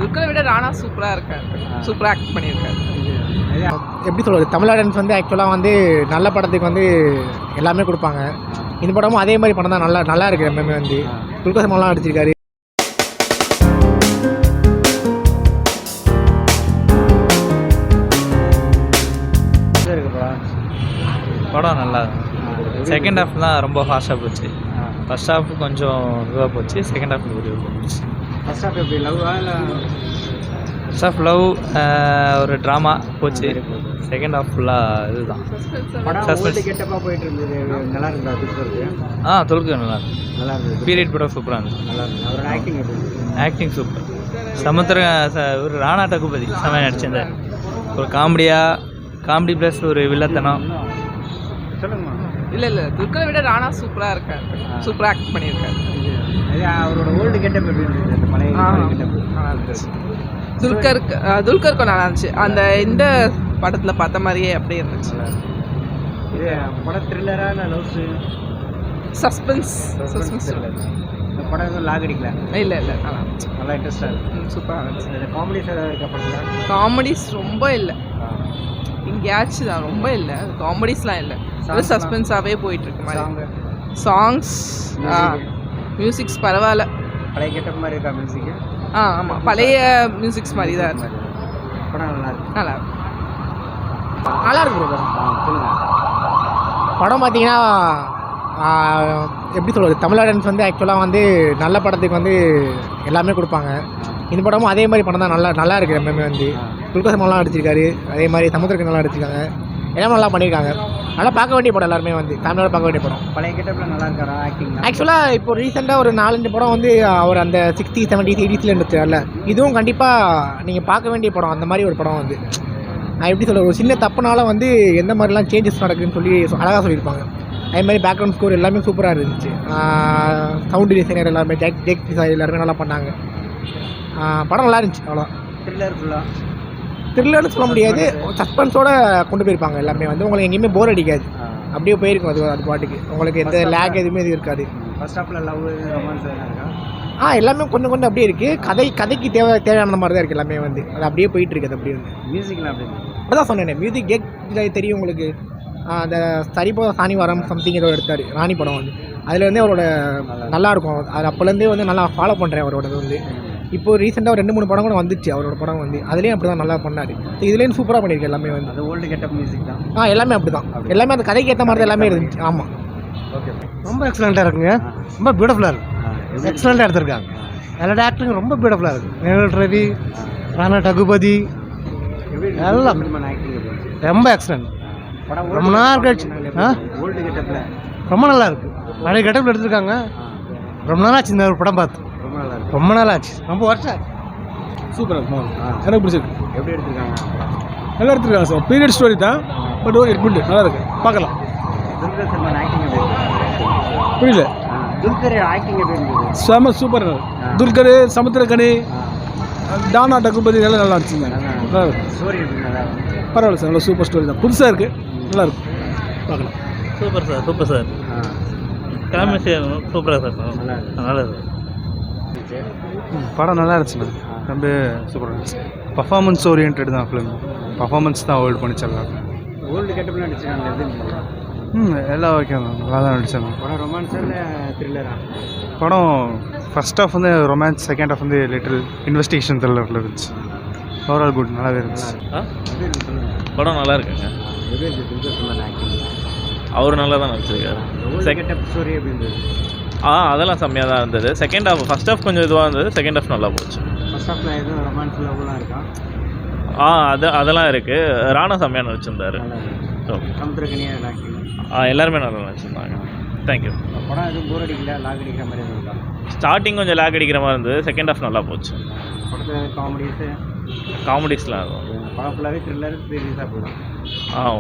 துல்கரை விட ராணா சூப்பராக இருக்கார். சூப்பராக ஆக்ட் பண்ணியிருக்காரு. எப்படி சொல்கிறது, தமிழ்நாடன்ஸ் வந்து ஆக்சுவலாக வந்து நல்ல படத்துக்கு வந்து எல்லாமே கொடுப்பாங்க. இந்த படமும் அதே மாதிரி படம் தான். நல்லா இருக்குது. எப்பவுமே வந்து துல்கர் சல்மான்லாம் நடிச்சிருக்காரு. படம் நல்லா செகண்ட் ஹாஃப் தான் ரொம்ப ஃபாஸ்ட்டாக போச்சு. ஃபர்ஸ்ட் ஹாஃப் கொஞ்சம் இதுவாக போச்சு. செகண்ட் ஹாஃப் போச்சு. ஃபர்ஸ்ட் ஹாஃப் எப்படி லவ்வா இல்லை? ஃபர்ஸ்ட் ஹாஃப் லவ் ஒரு ட்ராமா போச்சு. செகண்ட் ஹாஃப் ஃபுல்லாக இதுதான் சஸ்பென்ஸ். கெட்டப்பாக போயிட்டு இருந்தது. நல்லா இருந்தா துல்கருக்கு? துல்கர் நல்லா இருந்தது. பீரியட் படம் சூப்பராக இருந்தது. நல்லா இருந்தது. அவரோட ஆக்டிங் எப்படி? Acting super. ஒரு ராணா டகுபதி செமையாக நடிச்சிருந்தார். ஒரு காமெடி ப்ளஸ் ஒரு வில்லத்தனம். சொல்லுங்கம்மா. இல்லை துல்கரை விட ராணா சூப்பராக இருக்கார். சூப்பராக ஆக்ட் பண்ணியிருக்காரு. அவரோட ஓல்டு கெட்டப் எப்படி இருந்தது? அந்த பழைய கெட்டப் நல்லா இருந்துச்சு. துல்கருக்கும் நல்லா இருந்துச்சு. அந்த இந்த படத்தில் பார்த்த மாதிரியே அப்படியே இருந்துச்சு. இது படம் த்ரில்லரா இல்லை லவ்ஸு? சஸ்பென்ஸ். இந்த படம் எதுவும் லாக் அடிக்கல? இல்லை நல்லா இருந்துச்சு. நல்லா இன்ட்ரெஸ்டாக இருக்குது. சூப்பராக இருந்துச்சு. இந்த காமெடிஸ் ஏதாவது இருக்கா படத்தில்? காமெடிஸ் ரொம்ப இல்லை. எங்கேயாச்சும் தான், ரொம்ப இல்லை. காமெடிஸ்லாம் இல்லை. சஸ்பென்ஸாகவே போயிட்டுருக்கு மாதிரி. சாங்ஸ் மியூசிக்ஸ் பரவாயில்ல. பழைய கெட்டப் மாதிரி இருக்கா மியூசிக்கு? ஆமாம், பழைய மியூசிக்ஸ் மாதிரி தான் இருக்கு. படம் நல்லா இருக்கு. நல்லா இருக்கு. சொல்லுங்கள். படம் பார்த்தீங்கன்னா எப்படி சொல்கிறது, தமிழ்நாடன்ஸ் வந்து ஆக்சுவலாக வந்து நல்ல படத்துக்கு வந்து எல்லாமே கொடுப்பாங்க. இந்த படமும் அதே மாதிரி படம் தான். நல்லா இருக்குது. எப்பவுமே வந்து துல்கர் சல்மான்லாம் நடிச்சிருக்காரு. அதே மாதிரி சமுத்திரக்கு நல்லா நடிச்சிருக்காங்க. எல்லாமே நல்லா பண்ணியிருக்காங்க. நல்லா பார்க்க வேண்டிய படம். எல்லாருமே வந்து ஃபேமிலியோட பார்க்க வேண்டிய படம். பழைய கெட்டப்பில் நல்லா இருக்காரா ஆக்டிங்? ஆக்சுவலாக இப்போ ரீசெண்டாக ஒரு 4-5 படம் வந்து அவர் அந்த 60s 70s 80s நடிச்சார்ல, இதுவும் கண்டிப்பாக நீங்கள் பார்க்க வேண்டிய படம். அந்த மாதிரி ஒரு படம் வந்து நான் எப்படி சொல்ல, ஒரு சின்ன தப்புனால வந்து எந்த மாதிரிலாம் சேஞ்சஸ் நடக்குதுன்னு சொல்லி அழகாக சொல்லியிருப்பாங்க. அதே மாதிரி பேக்ரவுண்ட் ஸ்கோர் எல்லாமே சூப்பராக இருந்துச்சு. சவுண்டு டிசைனர் எல்லாருமே ஜேக் எல்லாருமே நல்லா பண்ணாங்க. படம் நல்லா இருந்துச்சு. அவ்வளோ த்ரில்லர்னு சொல்ல முடியாது. சஸ்பென்ஸோடு கொண்டு போயிருப்பாங்க. எல்லாமே வந்து உங்களுக்கு எங்கேயுமே போர் அடிக்காது. அப்படியே போயிருக்கும் அது பாட்டுக்கு. உங்களுக்கு எந்த லேக் எதுவுமே இது இருக்காது. ஃபர்ஸ்ட் ஹாஃபில் லவ் ரொமான்ஸ் எல்லாமே கொஞ்சம் அப்படியே இருக்குது. கதைக்கு தேவையான மாதிரி தான் இருக்குது. எல்லாமே வந்து அது அப்படியே போயிட்டு இருக்குது. அது அப்படியே வந்து மியூசிக்லாம் அப்படி அதான் சொன்னேன். மியூசிக் தெரியும் உங்களுக்கு. அந்த சரிபோ சாணிவாரம் சம்திங் ஏதோ எடுத்தார் ராணி படம் வந்து. அதில் வந்து அவரோட நல்லாயிருக்கும். அது அப்போலேருந்தே வந்து நல்லா ஃபாலோ பண்ணுறேன் அவரோடது வந்து. இப்போ ரீசெண்டாக ஒரு 2-3 படம் கூட வந்துச்சு அவரோட படம் வந்து. அதுலேயும் அப்படி தான் நல்லா பண்ணார். இதுலேயும் சூப்பராக பண்ணியிருக்கு. எல்லாமே வந்து அது ஓல்டு கெட்டப் மியூசிக் தான். எல்லாமே அப்படி தான். எல்லாமே அந்த கதைக்கு ஏற்ற மாதிரி தான் எல்லாமே இருந்துச்சு. ஆமாம், ஓகே. ரொம்ப எக்ஸலண்ட்டாக இருக்குங்க. ரொம்ப பியூட்டிஃபுல்லாக இருக்குது. எக்ஸலண்ட்டாக எடுத்திருக்காங்க. எல்லா ஆக்டிங் ரொம்ப பியூட்டிஃபுல்லாக இருக்குது. நேவல் ரவி, ராணா டகுபதி எல்லாம் ரொம்ப எக்ஸலண்ட். ரொம்ப நல்லா இருக்கு. ஓல்டு கெட்டப்பில் ரொம்ப நல்லா இருக்குது. பழைய கெட்டப்பில் எடுத்திருக்காங்க. ரொம்ப நாள் ஆச்சு இந்த ஒரு படம் பார்த்து. ரொம்ப நாள் ஆச்சு. ரொம்ப வருஷம் ஆச்சு. சூப்பராக இருக்கும். எனக்கு பிடிச்சிருக்கு. எப்படி எடுத்துருக்காங்க? நல்லா எடுத்துருக்காங்க சார். பீரியட் ஸ்டோரி தான். பட் ஓகே, குட், நல்லா இருக்கு. பார்க்கலாம். துல்கர் சல்மான் ஆக்டிங் எப்படி இருக்கு? புரியல. துல்கர் ஆக்டிங் எப்படி இருந்தது? செம சூப்பர். துல்கர், சமுத்திரக்கனி, ராணா டகுபதி எல்லாம் நல்லா நடிச்சிருந்தாங்க. நல்லா இருக்கு. ஸ்டோரி நல்லா பரவாயில்ல சார். நல்லா சூப்பர் ஸ்டோரி தான். புதுசாக இருக்குது. நல்லா இருக்கும். பார்க்கலாம். Super sir. காமெடி சூப்பராக சார். நல்லா இருக்கு. படம் நல்லா இருந்துச்சுண்ணா. ரொம்ப சூப்பராக இருந்துச்சு. பர்ஃபார்மன்ஸ் ஓரியன்ட் தான் ஃபிலிம். பர்ஃபார்மன்ஸ் தான் ஹோல்ட் பண்ணிச்சிடலாம். ஓல்டு கெட்டப்பில் நடிச்சிருக்காங்க. எல்லாம் ஓகே தான். நல்லா தான் நடிச்சாங்க. படம் ரொமான்ஸா இல்லை த்ரில்லரா? படம் ஃபர்ஸ்ட் ஹாஃப் வந்து ரொமான்ஸ், செகண்ட் ஹாஃப் வந்து லிட்டில் இன்வெஸ்டிகேஷன் த்ரில்லரில் இருந்துச்சு. ஓவரால் குட், நல்லாவே இருந்துச்சு. படம் நல்லா இருக்குங்க. எப்படி இருந்துச்சு துல்கர் சல்மான் ஆக்டிங்? அவர் நல்லா தான் நடிச்சிருக்காரு. கெட்டப் ஸ்டோரி எப்படி இருந்தது? அதெல்லாம் செம்மையாக தான் இருந்தது. செகண்ட் ஹாஃப் ஃபர்ஸ்ட் ஹாஃப் கொஞ்சம் இதுவாக இருந்தது. செகண்ட் ஹாஃப் நல்லா போச்சு. ஃபர்ஸ்ட் ஹாஃபில் எதுவும் ரொமான்ஸ் லவ்லாம் இருக்கா? அதெல்லாம் இருக்குது. ராணா செம்மையாக நடிச்சிருந்தார். ஓகே. சமுத்திரக்கனியா ஆக்டிங் எல்லாருமே நல்லா நடிச்சிருந்தாங்க. தேங்க்யூ. படம் எதுவும் போர் அடிக்கல, லாக் அடிக்கிற மாதிரி எதுவும் இருக்கா? ஸ்டார்டிங் கொஞ்சம் லேக் அடிக்கிற மாதிரி இருந்தது. செகண்ட் ஹாஃப் நல்லா போச்சு. படத்தில் காமெடிஸ்லாம் இருக்கும். படம் ஃபுல்லாகவே த்ரில்லர் சீரியஸாக போதும்.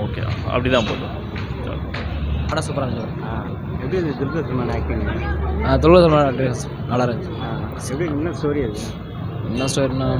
ஓகே, அப்படி தான் போதும். படம் சூப்பராக இருந்துச்சு. எப்படி இருந்துச்சு துல்கர் சல்மான் ஆக்டிங்? துல்கர் சல்மான் ஆக்டிங் நல்லா இருந்துச்சு. எப்படி என்ன ஸ்டோரி அது? என்ன ஸ்டோரினா